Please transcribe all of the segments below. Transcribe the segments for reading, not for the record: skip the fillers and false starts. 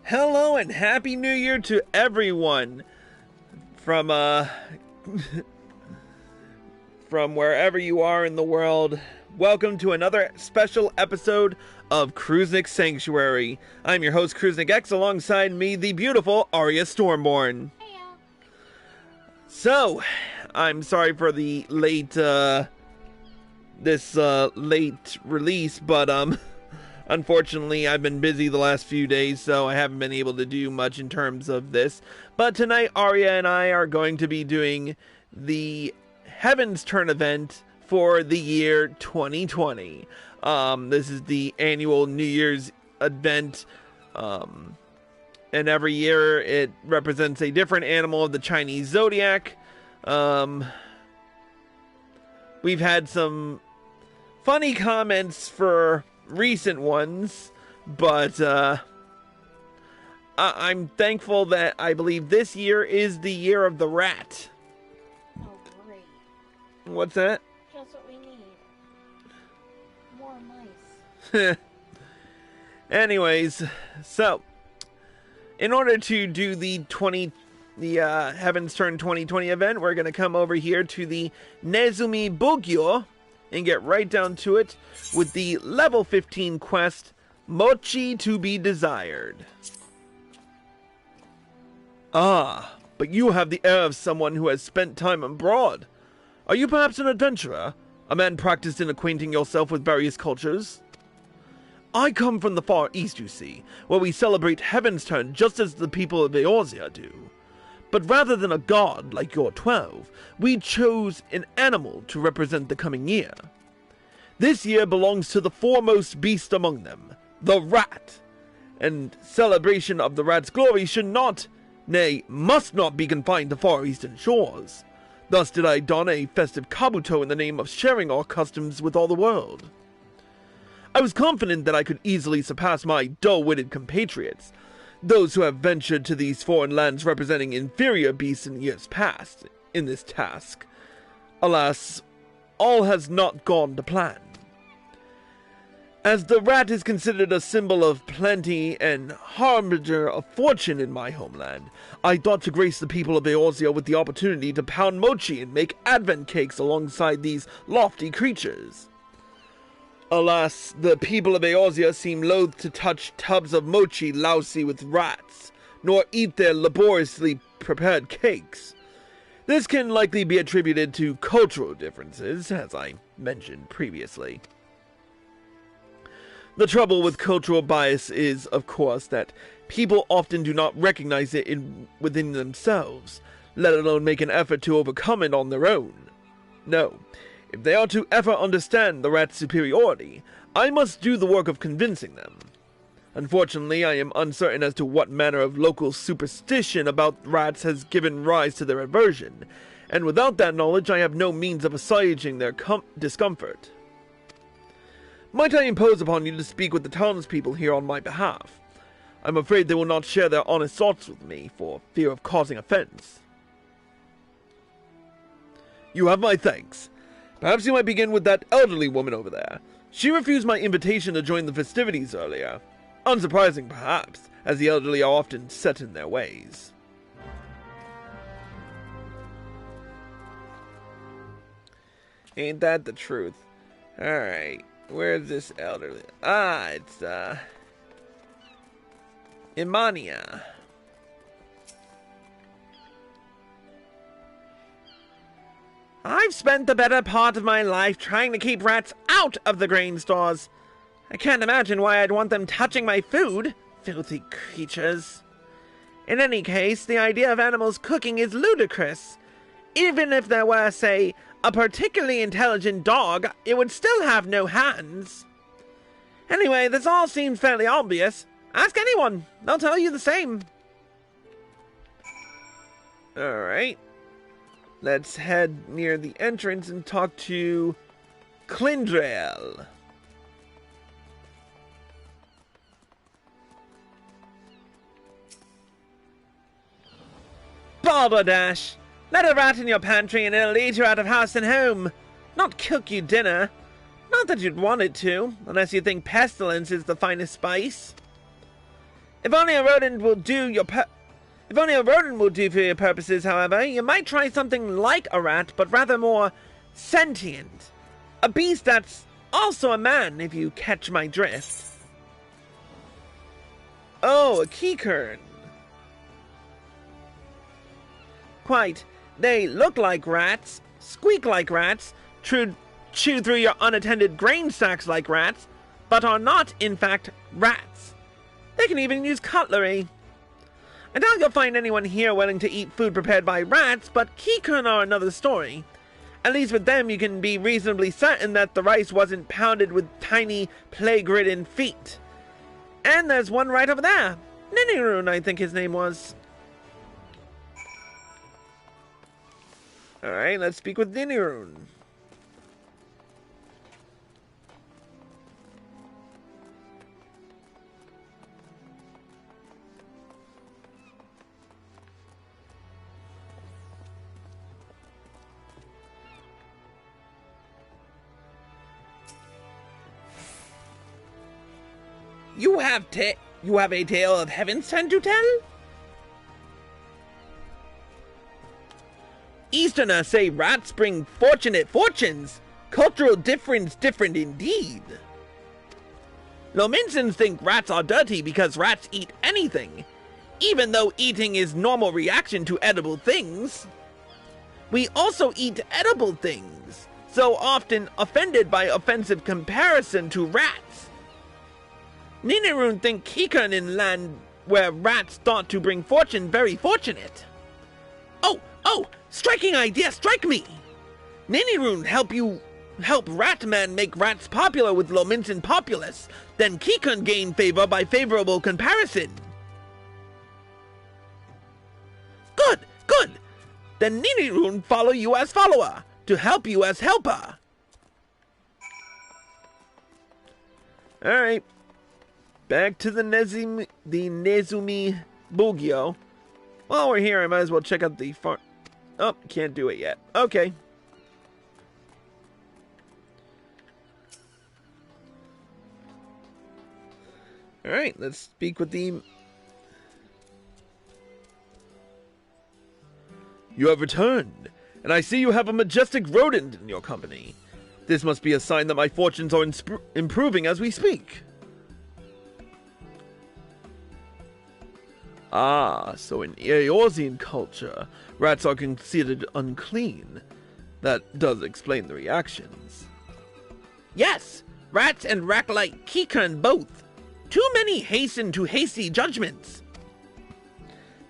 Hello and Happy New Year to everyone from from wherever you are in the world. Welcome to another special episode of Crusnik Sanctuary. I'm your host Crusnik X, alongside me the beautiful Arya Stormborn. Heyo. So, I'm sorry for the late late release, but unfortunately, I've been busy the last few days, so I haven't been able to do much in terms of this. But tonight, Arya and I are going to be doing the Heavensturn event for the year 2020. This is the annual New Year's event, and every year it represents a different animal of the Chinese zodiac. We've had some funny comments for recent ones, but I'm thankful that I believe this year is the year of the rat. Oh, great. What's that? Just what we need. More mice. Anyways, so in order to do the Heavensturn 2020 event, we're going to come over here to the Nezumi Bugyo and get right down to it with the level 15 quest, Mochi to be Desired. Ah, but you have the air of someone who has spent time abroad. Are you perhaps an adventurer? A man practiced in acquainting yourself with various cultures? I come from the Far East, you see, where we celebrate Heavensturn just as the people of Eorzea do. But rather than a god like your 12, we chose an animal to represent the coming year. This year belongs to the foremost beast among them, the rat. And celebration of the rat's glory should not, nay, must not be confined to Far Eastern shores. Thus did I don a festive kabuto in the name of sharing our customs with all the world. I was confident that I could easily surpass my dull-witted compatriots, those who have ventured to these foreign lands representing inferior beasts in years past, in this task. Alas, all has not gone to plan. As the rat is considered a symbol of plenty and harbinger of fortune in my homeland, I thought to grace the people of Eorzea with the opportunity to pound mochi and make advent cakes alongside these lofty creatures. Alas, the people of Eorzea seem loath to touch tubs of mochi lousy with rats, nor eat their laboriously prepared cakes. This can likely be attributed to cultural differences, as I mentioned previously. The trouble with cultural bias is, of course, that people often do not recognize it within themselves, let alone make an effort to overcome it on their own. No. If they are to ever understand the rat's superiority, I must do the work of convincing them. Unfortunately, I am uncertain as to what manner of local superstition about rats has given rise to their aversion, and without that knowledge I have no means of assuaging their discomfort. Might I impose upon you to speak with the townspeople here on my behalf? I'm afraid they will not share their honest thoughts with me, for fear of causing offense. You have my thanks. Perhaps you might begin with that elderly woman over there. She refused my invitation to join the festivities earlier. Unsurprising, perhaps, as the elderly are often set in their ways. Ain't that the truth? Alright, where's this elderly? Ah, it's, Imania. I've spent the better part of my life trying to keep rats out of the grain stores. I can't imagine why I'd want them touching my food, filthy creatures. In any case, the idea of animals cooking is ludicrous. Even if there were, say, a particularly intelligent dog, it would still have no hands. Anyway, this all seems fairly obvious. Ask anyone, they'll tell you the same. Alright. Let's head near the entrance and talk to Clindrel. Balderdash! Let a rat in your pantry and it'll eat you out of house and home. Not cook you dinner. Not that you'd want it to, unless you think pestilence is the finest spice. If only a rodent will do for your purposes, however, you might try something like a rat, but rather more sentient. A beast that's also a man, if you catch my drift. Oh, a keycurn. Quite. They look like rats, squeak like rats, chew through your unattended grain sacks like rats, but are not, in fact, rats. They can even use cutlery. I doubt you'll find anyone here willing to eat food prepared by rats, but keycurn are another story. At least with them, you can be reasonably certain that the rice wasn't pounded with tiny, plague-ridden feet. And there's one right over there. Ninirun, I think his name was. Alright, let's speak with Ninirun. You have a tale of Heavensturn to tell? Easterners say rats bring fortunate fortunes. Cultural difference different indeed. Lominsons think rats are dirty because rats eat anything, even though eating is normal reaction to edible things. We also eat edible things, so often offended by offensive comparison to rats. Ninirun think Kikun in land where rats thought to bring fortune very fortunate. Oh, striking idea, strike me! Ninirun help Ratman make rats popular with Lominson populace, then Kikun gain favor by favorable comparison. Good! Then Ninirun follow you as follower, to help you as helper. Alright. Back to the Nezumi Bugyo. While we're here, I might as well check out the farm. Oh, can't do it yet. Okay. Alright, let's speak with the... You have returned, and I see you have a majestic rodent in your company. This must be a sign that my fortunes are improving as we speak. Ah, so in Eorzean culture, rats are considered unclean. That does explain the reactions. Yes, rats and rat-like Kikun both. Too many hasten to hasty judgments.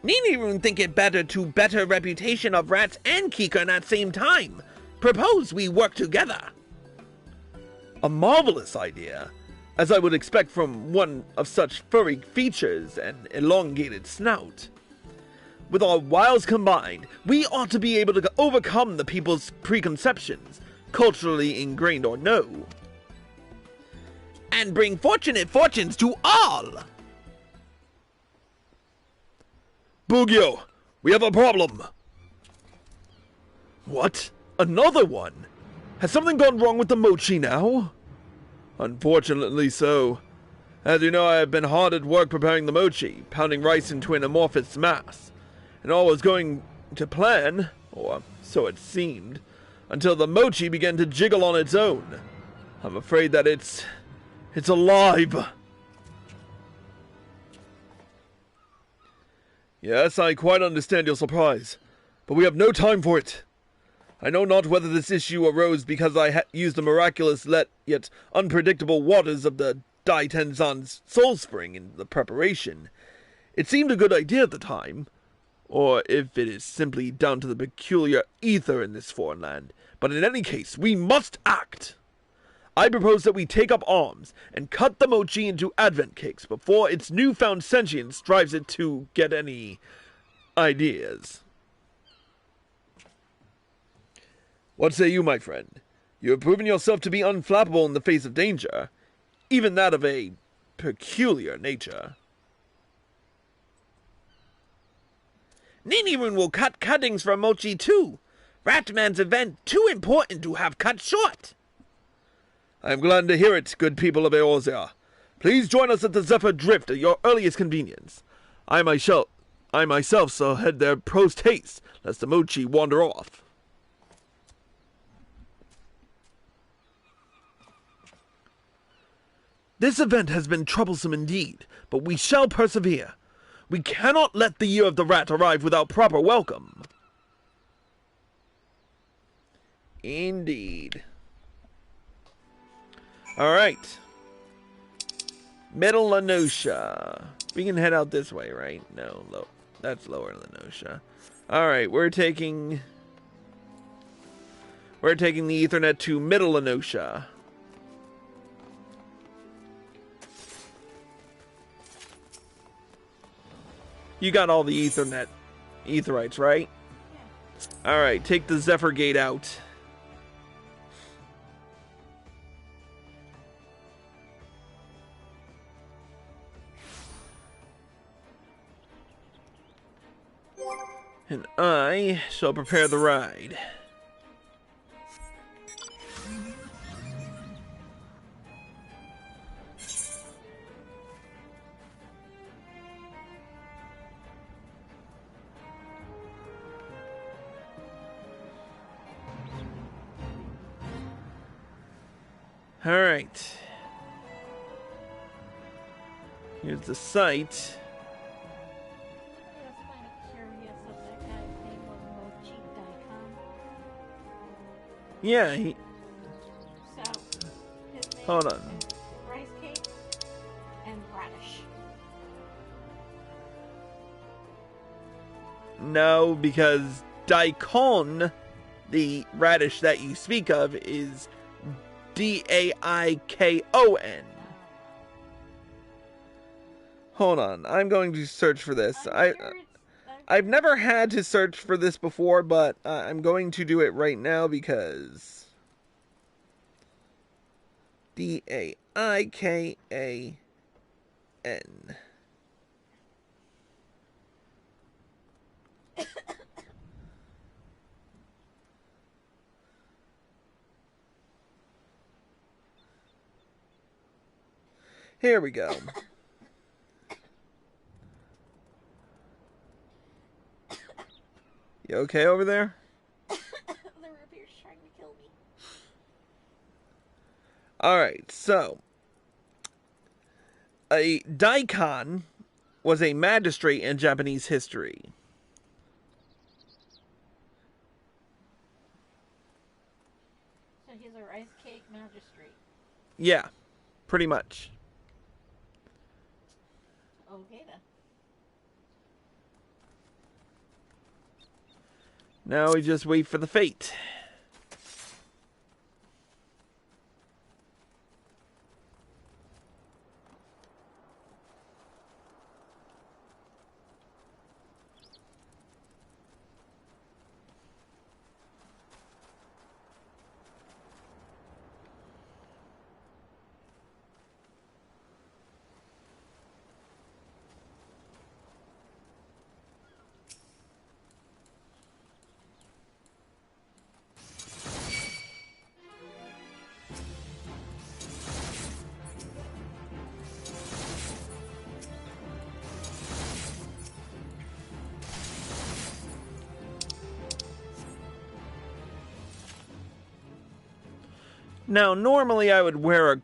Ninirun think it better to better reputation of rats and Kikun at same time. Propose we work together. A marvelous idea, as I would expect from one of such furry features and elongated snout. With our wiles combined, we ought to be able to overcome the people's preconceptions, culturally ingrained or no, and bring fortunate fortunes to all! Bugyo, we have a problem! What? Another one? Has something gone wrong with the mochi now? Unfortunately so. As you know, I have been hard at work preparing the mochi, pounding rice into an amorphous mass. And all was going to plan, or so it seemed, until the mochi began to jiggle on its own. I'm afraid that it's alive. Yes, I quite understand your surprise, but we have no time for it. I know not whether this issue arose because I used the miraculous yet unpredictable waters of the Daitenzan's soul spring in the preparation. It seemed a good idea at the time, or if it is simply down to the peculiar ether in this foreign land. But in any case, we must act. I propose that we take up arms and cut the mochi into advent cakes before its newfound sentience drives it to get any ideas. What say you, my friend? You have proven yourself to be unflappable in the face of danger, even that of a peculiar nature. Ninirun will cut cuttings for mochi too. Ratman's event too important to have cut short. I am glad to hear it, good people of Eorzea. Please join us at the Zephyr Drift at your earliest convenience. I myself shall head there post haste, lest the mochi wander off. This event has been troublesome indeed, but we shall persevere. We cannot let the Year of the Rat arrive without proper welcome. Indeed. Alright. Middle Lenosha. We can head out this way, right? No, that's Lower Lenosha. Alright, we're taking the Ethernet to Middle Lenosha. You got all the Etherites, right? Yeah. Alright, take the Zephyr Gate out. And I shall prepare the ride. All right. Here's the site. Yeah, he... So, his name Hold on. Rice cake and radish. No, because daikon, the radish that you speak of, is Daikon. Hold on, I'm going to search for this. I've never had to search for this before, but I'm going to do it right now because Daikon. Here we go. You okay over there? The Rapier's trying to kill me. Alright, so a daikon was a magistrate in Japanese history. So he's a rice cake magistrate. Yeah, pretty much. Okay then. Now we just wait for the fate. Now, normally I would wear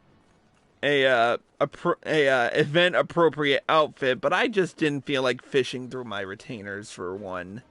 a event appropriate outfit, but I just didn't feel like fishing through my retainers for one.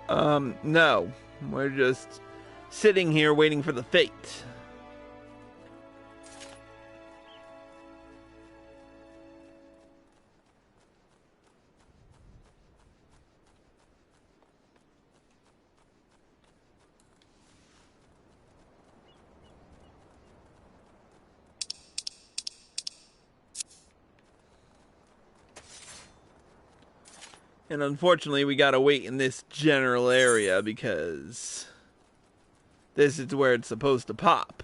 No. We're just sitting here waiting for the fate. And unfortunately, we gotta wait in this general area because this is where it's supposed to pop.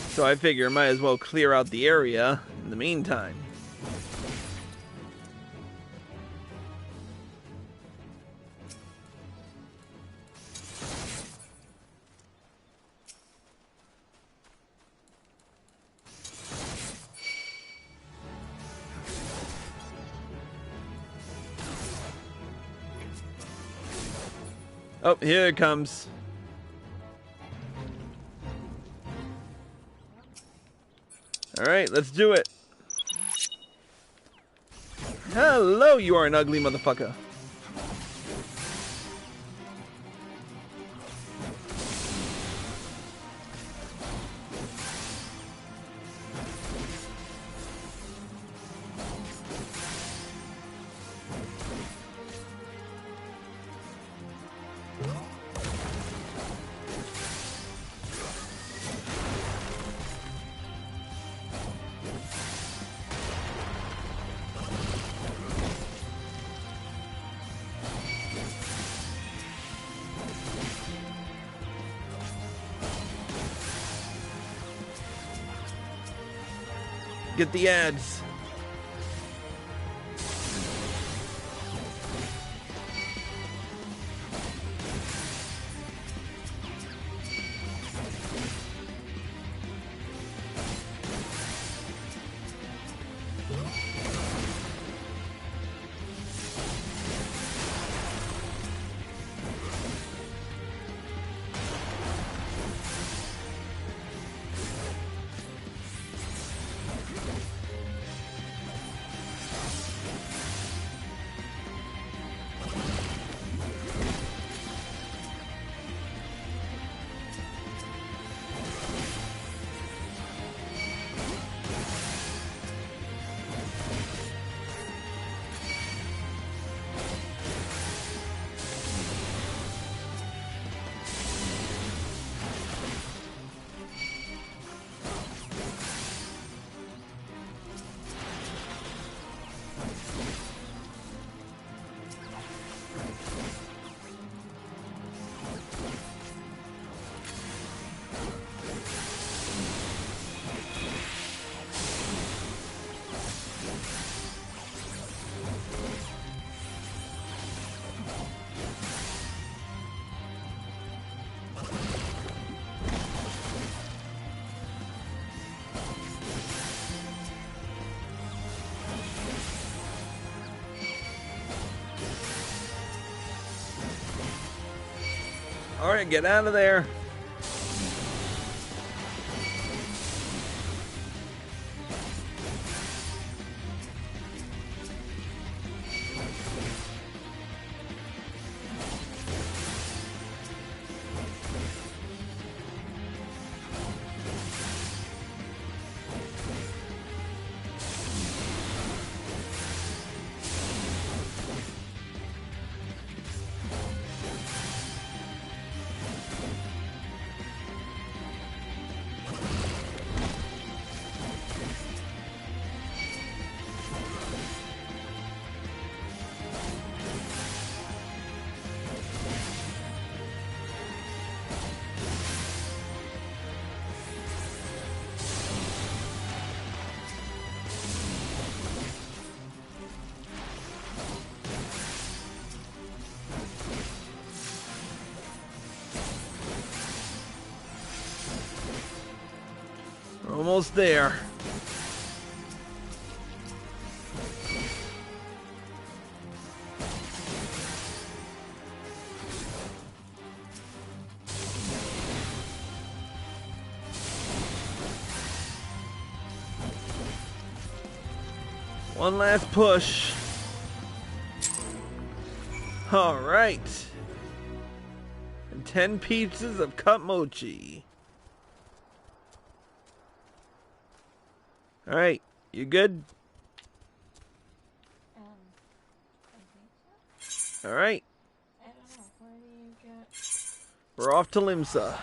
So I figure I might as well clear out the area in the meantime. Oh, here it comes. Alright, let's do it. Hello, you are an ugly motherfucker. Get the ads. Alright, get out of there. Almost there. One last push. Alright. And 10 pieces of cut mochi. Alright, you good? I think so. Alright, I don't know. Where do you get? we're off to Limsa.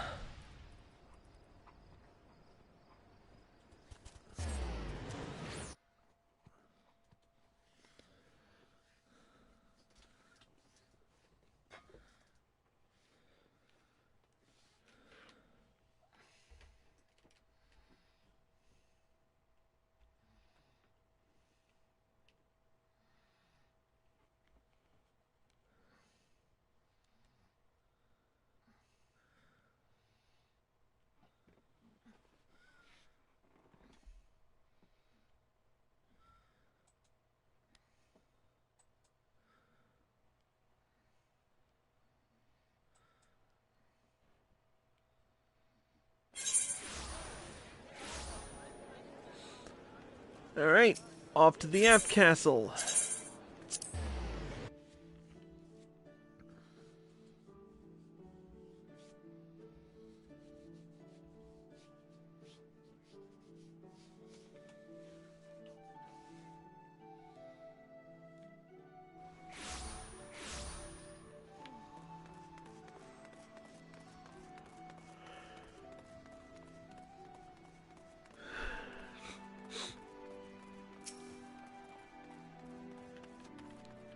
Alright, off to the aft castle.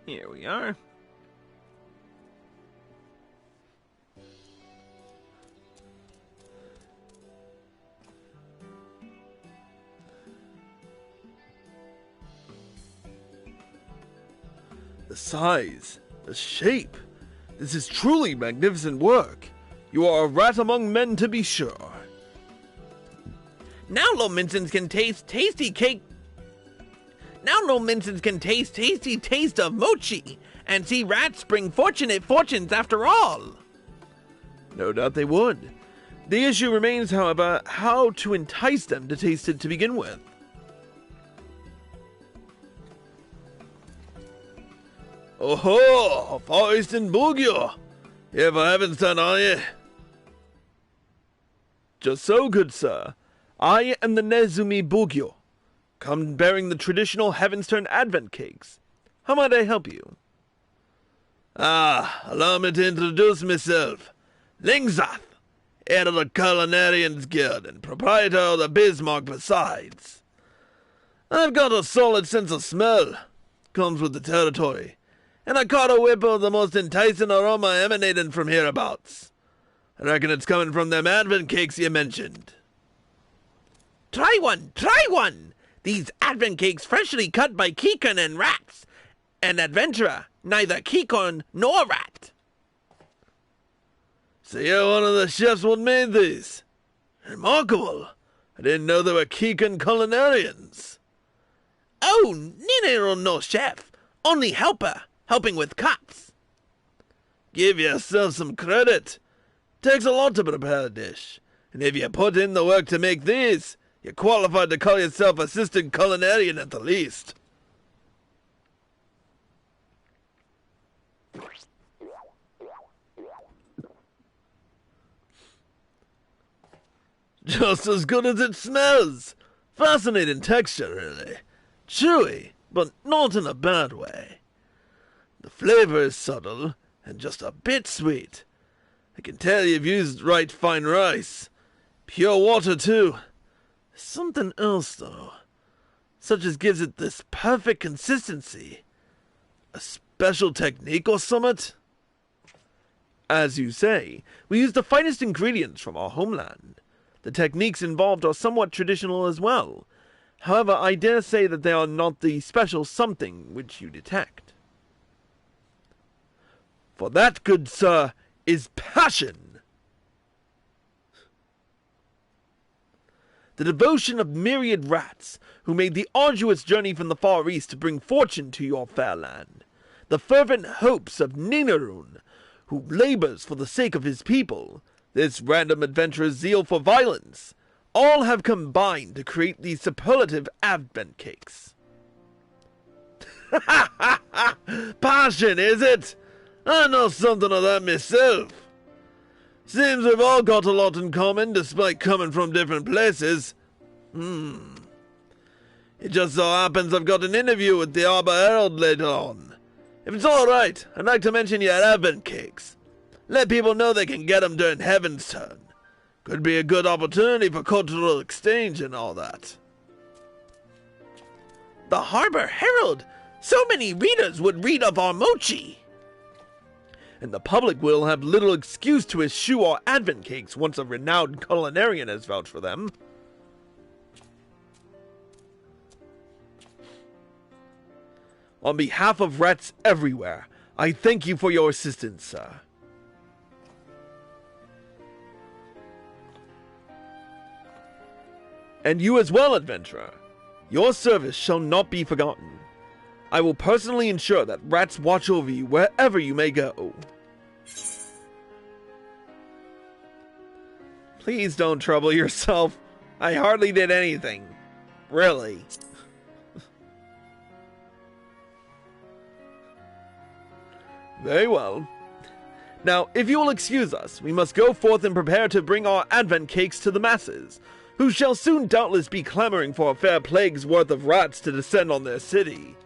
Here we are. The size, the shape. This is truly magnificent work. You are a rat among men, to be sure. Now Lord Minsons can taste tasty cake. Now Lord Minsons can taste tasty taste of mochi, and see rats bring fortunate fortunes after all. No doubt they would. The issue remains, however, how to entice them to taste it to begin with. Oh-ho! Far Eastern Bugyo! Here for Heavensturn, are you? Just so, good sir. I am the Nezumi Bugyo, come bearing the traditional Heavensturn Advent cakes. How might I help you? Allow me to introduce myself. Lingzath, head of the Culinarians Guild and proprietor of the Bismarck besides. I've got a solid sense of smell. Comes with the territory. And I caught a whiff of the most enticing aroma emanating from hereabouts. I reckon it's coming from them Advent cakes you mentioned. Try one! Try one! These Advent cakes freshly cut by Kikon and rats. An adventurer, neither Kikon nor rat. So you're one of the chefs what made these? Remarkable. I didn't know there were Kikon culinarians. Oh, Nino no chef. Only helper. Helping with cuts. Give yourself some credit. Takes a lot to prepare a dish. And if you put in the work to make these, you're qualified to call yourself assistant culinarian at the least. Just as good as it smells. Fascinating texture, really. Chewy, but not in a bad way. The flavor is subtle and just a bit sweet. I can tell you've used right fine rice. Pure water, too. Something else, though. Such as gives it this perfect consistency. A special technique or summit? As you say, we use the finest ingredients from our homeland. The techniques involved are somewhat traditional as well. However, I dare say that they are not the special something which you detect. For that, good sir, is passion. The devotion of myriad rats who made the arduous journey from the Far East to bring fortune to your fair land. The fervent hopes of Ninarun, who labors for the sake of his people. This random adventurer's zeal for violence. All have combined to create these superlative Advent cakes. Passion, is it? I know something of that myself. Seems we've all got a lot in common, despite coming from different places. It just so happens I've got an interview with the Arbor Herald later on. If it's alright, I'd like to mention your advent cakes. Let people know they can get them during Heavensturn. Could be a good opportunity for cultural exchange and all that. The Harbor Herald! So many readers would read of our mochi! And the public will have little excuse to eschew our advent cakes once a renowned culinarian has vouched for them. On behalf of rats everywhere, I thank you for your assistance, sir. And you as well, adventurer. Your service shall not be forgotten. I will personally ensure that rats watch over you wherever you may go. Please don't trouble yourself. I hardly did anything. Really. Very well. Now, if you will excuse us, we must go forth and prepare to bring our advent cakes to the masses, who shall soon doubtless be clamoring for a fair plague's worth of rats to descend on their city.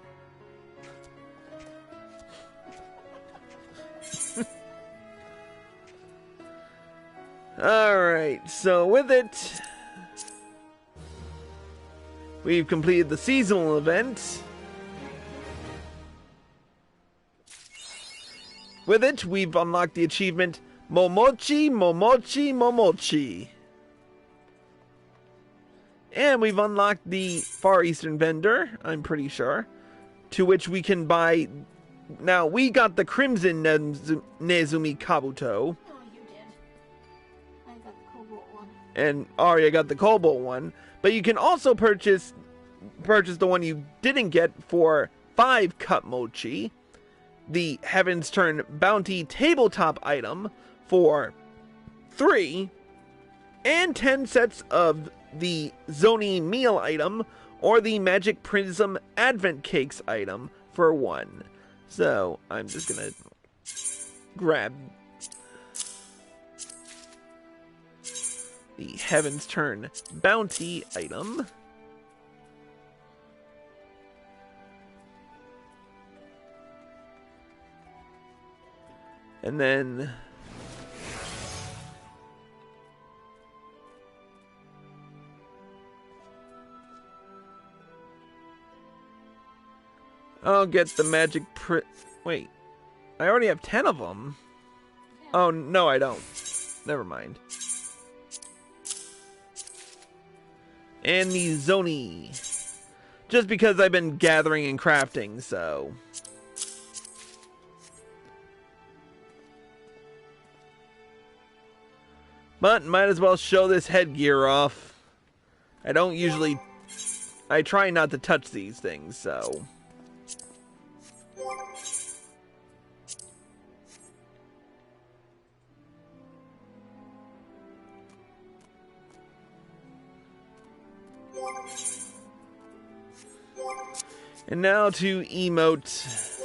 Alright, so with it, we've completed the seasonal event. With it, we've unlocked the achievement Momochi, Momochi, Momochi. And we've unlocked the Far Eastern vendor, I'm pretty sure, to which we can buy... Now, we got the Crimson Nezumi Kabuto. Oh, you did. I got the Cobalt one. And Arya got the Cobalt one. But you can also purchase the one you didn't get for 5 cup mochi. The Heavensturn Bounty tabletop item for 3. And 10 sets of the Zoni meal item or the Magic Prism Advent Cakes item for 1. So, I'm just gonna grab the Heavensturn Bounty item. And then I'll get the magic wait. I already have 10 of them. Yeah. Oh, no, I don't. Never mind. And the Zoni. Just because I've been gathering and crafting, so... But might as well show this headgear off. I don't usually... I try not to touch these things, so... And now to emote.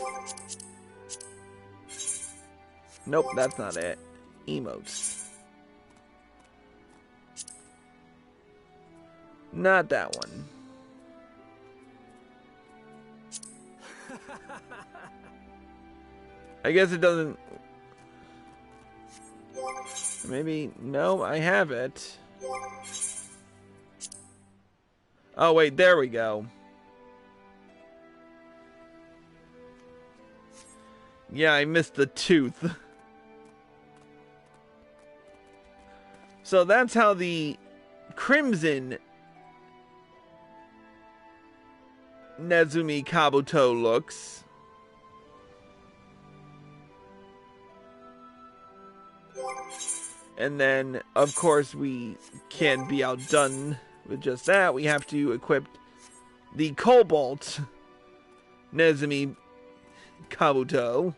Nope, that's not it. Emotes. Not that one. I guess it doesn't... Maybe... No, I have it. Oh, wait, there we go. Yeah, I missed the tooth. So that's how the Crimson Nezumi Kabuto looks. And then, of course, we can't be outdone with just that. We have to equip the Cobalt Nezumi Kabuto.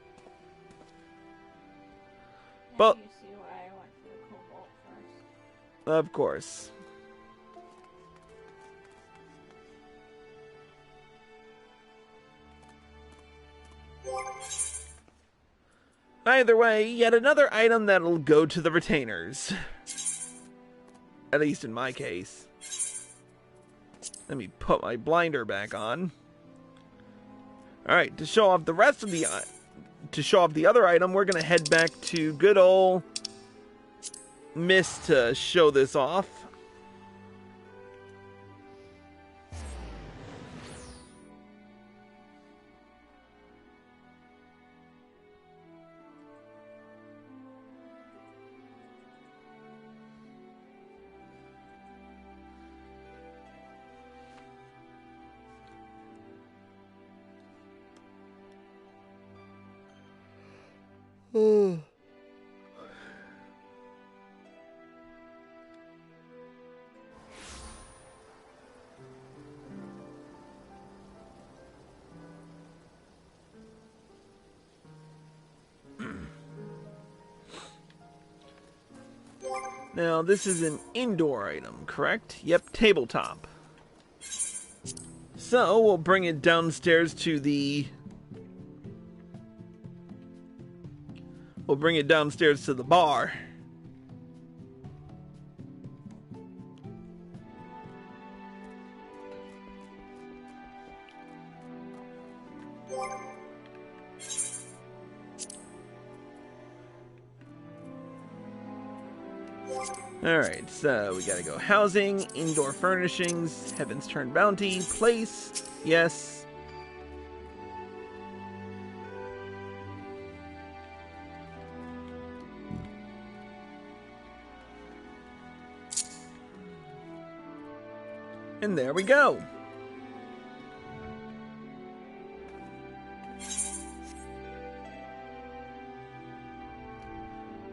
Now But you see why I went for the Cobalt first. of course. Either way, yet another item that'll go to the retainers. At least in my case. Let me put my blinder back on. Alright, to show off the rest of the... to show off the other item, we're going to head back to good old Mist to show this off. Now, this is an indoor item, correct? Yep, tabletop. So, we'll bring it downstairs to the... We'll bring it downstairs to the bar. Alright, so we gotta go housing, indoor furnishings, Heavensturn bounty, place, yes. And there we go.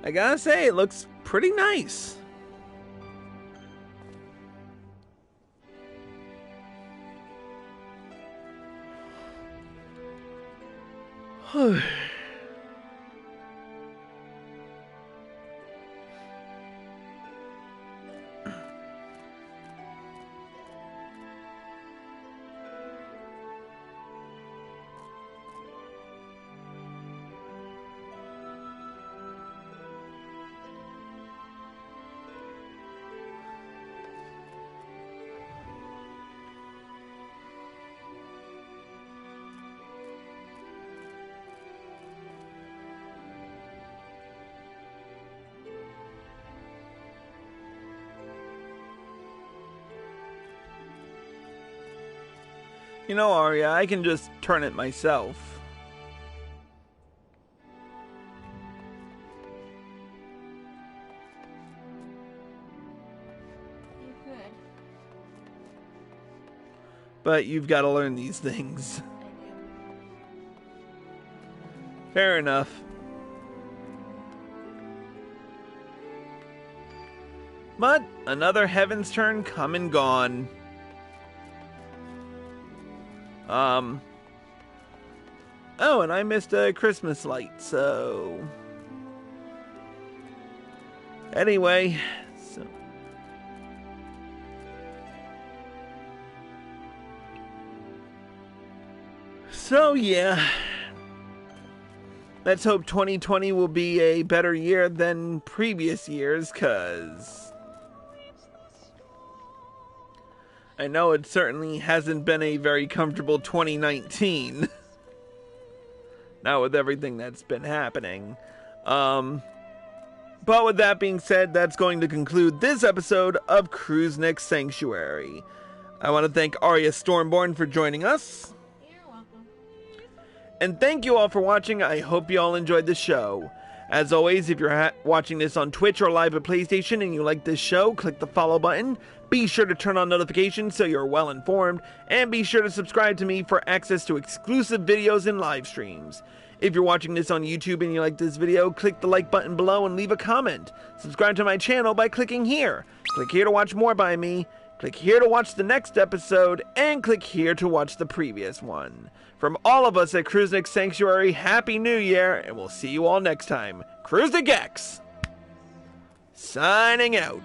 I gotta say, it looks pretty nice. You know, Arya, I can just turn it myself. You could. But you've got to learn these things. I do. Fair enough. But another Heavensturn come and gone. Oh, and I missed a Christmas light, so... Anyway, So yeah. Let's hope 2020 will be a better year than previous years, 'cause... I know it certainly hasn't been a very comfortable 2019. Not with everything that's been happening. But with that being said, that's going to conclude this episode of Crusnik Sanctuary. I want to thank Arya Stormborn for joining us. You're welcome. And thank you all for watching. I hope you all enjoyed the show. As always, if you're watching this on Twitch or live at PlayStation and you like this show, click the follow button. Be sure to turn on notifications so you're well informed, and be sure to subscribe to me for access to exclusive videos and live streams. If you're watching this on YouTube and you like this video, click the like button below and leave a comment. Subscribe to my channel by clicking here. Click here to watch more by me. Click here to watch the next episode, and click here to watch the previous one. From all of us at Crusnik Sanctuary, Happy New Year, and we'll see you all next time. Crusnik X, signing out.